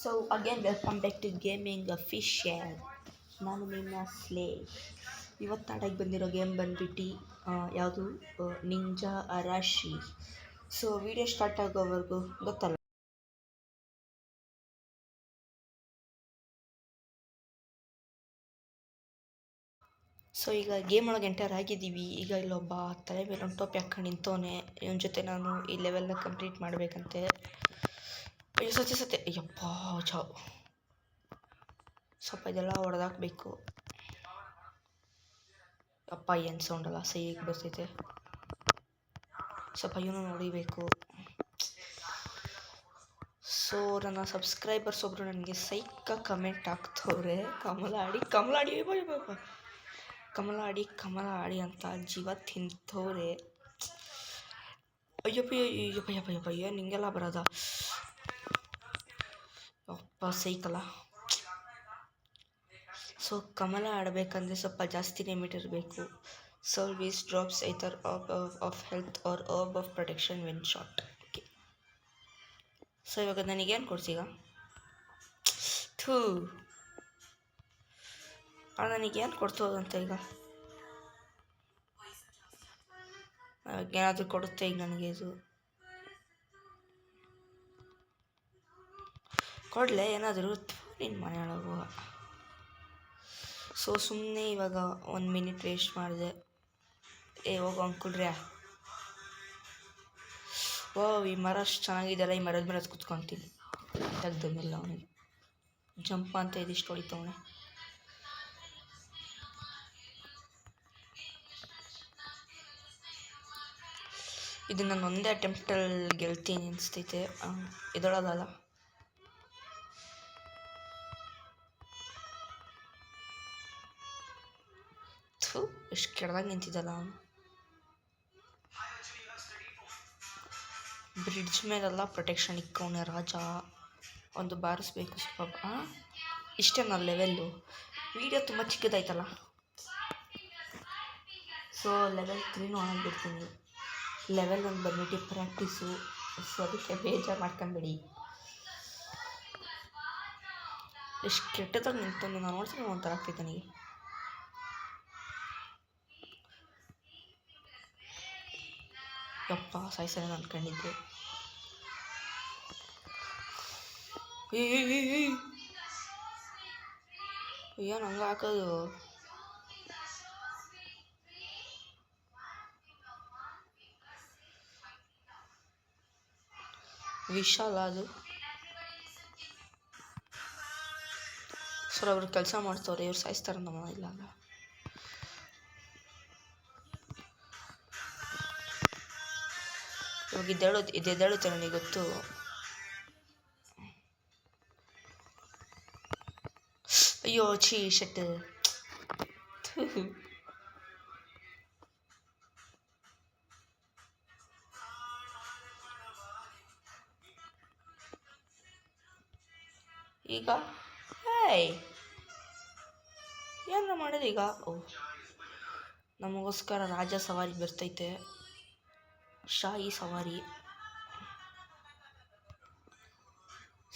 So again welcome back to gaming official. ನಾನು ನಿಮ್ಮ Slash. ಇವತ್ತು ಆಡಕ್ಕೆ ಬಂದಿರೋ ಗೇಮ್ ಬಂದ್ಬಿಟ್ಟು ಯಾವುದು ninja Arashi. So video start ಆಗೋವರೆಗೂ ಗೊತ್ತಲ್ಲ. ಸೊ ಈಗ ಗೇಮ್ ಒಳಗೆ ಎಂಟರ್ ಆಗಿದ್ದೀವಿ. ಈಗ ಇಲ್ಲೊಬ್ಬ ತಲೆ ಮೇಲೆ ಒಂದು ಟೋಪಿ ಹಾಕೊಂಡು ನಿಂತವನೆ. ಇವನ ಜೊತೆ ನಾನು ಈ ಲೆವೆಲ್ನ ಕಂಪ್ಲೀಟ್ ಮಾಡಬೇಕಂತೆ. ಅಯ್ಯೋ ಸತ್ತೆ ಅಯ್ಯಪ್ಪ ಚಾವು. ಸ್ವಲ್ಪ ಇದೆಲ್ಲ ಹೊಡೆದಾಕಬೇಕು. ಅಪ್ಪ ಏನು ಸೌಂಡಲ್ಲ ಸೈಗೆ ಬರ್ತೈತೆ. ಸ್ವಲ್ಪ ಇವನು ನೋಡಿಬೇಕು. ಸೊ ನನ್ನ ಸಬ್ಸ್ಕ್ರೈಬರ್ಸ್ ಒಬ್ಬರು ನನಗೆ ಸೈಕ ಕಮೆಂಟ್ ಹಾಕ್ತವ್ರೆ, ಕಮಲ ಆಡಿ ಅಂತ ಜೀವ ತಿಂತವ್ರೆ. ಅಯ್ಯಪ್ಪ ಏನು ಹಿಂಗೆಲ್ಲ ಬರೋದ ಅಪ್ಪ ಸೈಕಲ್ಲ. ಸೊ ಕಮಲ ಆಡಬೇಕಂದ್ರೆ ಸ್ವಲ್ಪ ಜಾಸ್ತಿನೇ ಮೀಟರ್ ಬೇಕು. Service drops either of health or of protection when shot. Okay, so ಇವಾಗ ನನಗೇನು ಕೊಡ್ಸೀಗ? ನನಗೇನು ಕೊಡ್ತೋದಂತ ಈಗ? ಏನಾದರೂ ಕೊಡುತ್ತೆ ಈಗ ನನಗೆ ಇದು? ಕೊಡಲೆ ಏನಾದರೂ ನಿನ್ನ ಮನೆಯೊಳಗು. ಸೊ ಸುಮ್ಮನೆ ಇವಾಗ 1 ಮಿನಿಟ್ ವೇಸ್ಟ್ ಮಾಡಿದೆ. ಹೋಗು ಅಂಕುಡ್ರ್ಯಾ. ಈ ಮರ ಅಷ್ಟು ಚೆನ್ನಾಗಿದೆಯಲ್ಲ, ಈ ಮರದ ಮೇಲೆ ಕುತ್ಕೊತೀನಿ. ತೆಗ್ದಮೇಲೆ ಅವನಿಗೆ ಜಂಪ್ ಅಂತ ಇದಿಷ್ಟು ಹೊಡಿತವನೆ. ಇದು ನಾನು ಒಂದೇ ಅಟೆಂಪ್ಟಲ್ಲಿ ಗೆಲ್ತೀನಿ ಅನಿಸ್ತೈತೆ. ಇದೊಳಗಲ್ಲ. ಎಷ್ಟು ಕೆಡ್ದಾಗ ನಿಂತಿದ್ದಲ್ಲ ಅವನು. ಬ್ರಿಡ್ಜ್ ಮೇಲೆಲ್ಲ ಪ್ರೊಟೆಕ್ಷನ್ ಇಕ್ಕವನೇ ರಾಜ. ಒಂದು ಬಾರಿಸ್ಬೇಕು ಸ್ವಲ್ಪ. ಇಷ್ಟೇ ನನ್ನ ಲೆವೆಲ್ಲು. ವಿಡಿಯೋ ತುಂಬ ಚಿಕ್ಕದಾಯ್ತಲ್ಲ. ಸೊ ಲೆವೆಲ್ 3 ಆಗಿಬಿಡ್ತೀನಿ. ಲೆವೆಲ್ 1 ಬಂದ್ಬಿಟ್ಟು ಪ್ರಾಕ್ಟೀಸು. ಸೊ ಅದಕ್ಕೆ ಬೇಜಾರು ಮಾಡ್ಕೊಂಬೇಡಿ. ಎಷ್ಟು ಕೆಟ್ಟದಾಗ ನಿಂತು ನಾನು ನೋಡ್ತೀನಿ ಒಂಥರ ಆಗ್ತೈತೆ ನನಗೆ. ಯಪ್ಪ ಸಾಯಿಸಲ್ಲ ಅಂದ್ಕೊಂಡಿದ್ದೆ. ಏನು ಹಂಗೆ ಹಾಕೋದು? ವಿಶಾಲ ಅದು. ಸರ್ ಅವ್ರು ಕೆಲಸ ಮಾಡ್ತವ್ರೆ, ಇವ್ರು ಸಾಯಿಸ್ತಾರೆ ನಮ್ಮ ಇಲ್ಲ. ಇವಾಗ ಇದೆದ್ದೇಳುತ್ತೆ ನನಗೆ ಗೊತ್ತು. ಅಯ್ಯೋ ಛೀ ಶೆಟ್. ಈಗ ಏನಾರ ಮಾಡೋದು ಈಗ? ನಮಗೋಸ್ಕರ ರಾಜ ಸವಾರಿ ಬರ್ತೈತೆ, ಶಾಹಿ ಸವಾರಿ.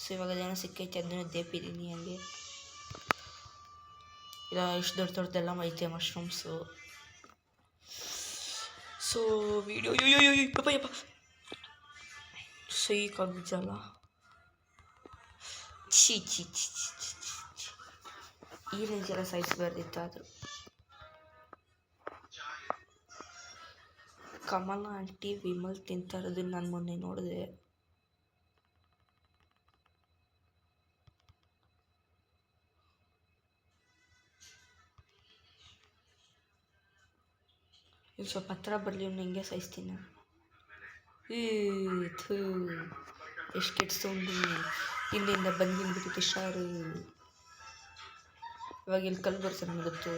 ಸೊ ಇವಾಗ ಅದೇನೋ ಸಿಕ್ಕೈತೆ, ಅದನ್ನು ದೇಪಿದ್ದೀನಿ ಹಂಗೆ. ಇಲ್ಲ ಇಷ್ಟು ದೊಡ್ಡದೆಲ್ಲ ಐತೆ ಮಶ್ರೂಮ್ಸು. ಸೊ ವಿಡಿಯೋ ಯಪ್ಪ ಸೈಕಾಗಿದ್ದಲ್ಲ. ಛೀ ಈ ರೇಂಜೆಲ್ಲ ಸಾಯಿಸಬಾರ್ದಿತ್ತು. ಆದರೂ ಕಮಲ ಆಂಟಿ ವಿಮಲ್ ತಿಂತಾರದನ್ನು ನಾನು ಮೊನ್ನೆ ನೋಡಿದೆ. ಇಲ್ಲಿ ಸ್ವಲ್ಪ ಹತ್ರ ಬರಲಿ, ಇವ್ನು ಹಿಂಗೆ ಸಾಯಿಸ್ತೀನಿ ನಾನು. ಎಷ್ಟು ಕೆಟ್ಟ ಸೌಂಡು. ಹಿಂದಿಂದ ಬಂದ್ಬಿಟ್ಟಿತ್ತು ಶಾರು. ಇವಾಗ ಇಲ್ಲಿ ಕಲ್ಲು ಬರ್ತಾರೆ ನನಗೆ ಗೊತ್ತು.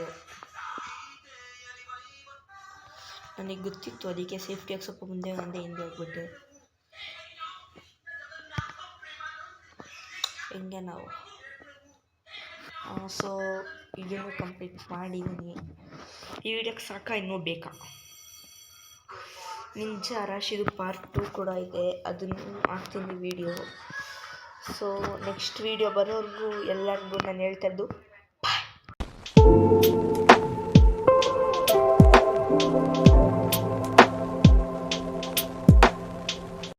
ನನಗೆ ಗೊತ್ತಿತ್ತು, ಅದಕ್ಕೆ ಸೇಫ್ಟಿಯಾಗಿ ಸ್ವಲ್ಪ ಮುಂದೆ ಹಿಂದೆ ಹೋಗ್ಬಿಟ್ಟೆ. ಹಿಂಗೆ ನಾವು. ಸೊ ಇದನ್ನು ಕಂಪ್ಲೀಟ್ ಮಾಡಿದ್ದೀನಿ. ಈ ವಿಡಿಯೋಕ್ಕೆ ಸಾಕ ಇನ್ನೂ ಬೇಕಾ? ನಿಂಜಾ ಅರಾಶಿದು ಪಾರ್ಟ್ 2 ಕೂಡ ಇದೆ, ಅದನ್ನು ಹಾಕ್ತೀನಿ ವಿಡಿಯೋ. ಸೊ ನೆಕ್ಸ್ಟ್ ವೀಡಿಯೋ ಬರೋವರೆಗೂ ಎಲ್ಲರಿಗೂ ನಾನು ಹೇಳ್ತಾ ಇದ್ದು ಬಾಯ್.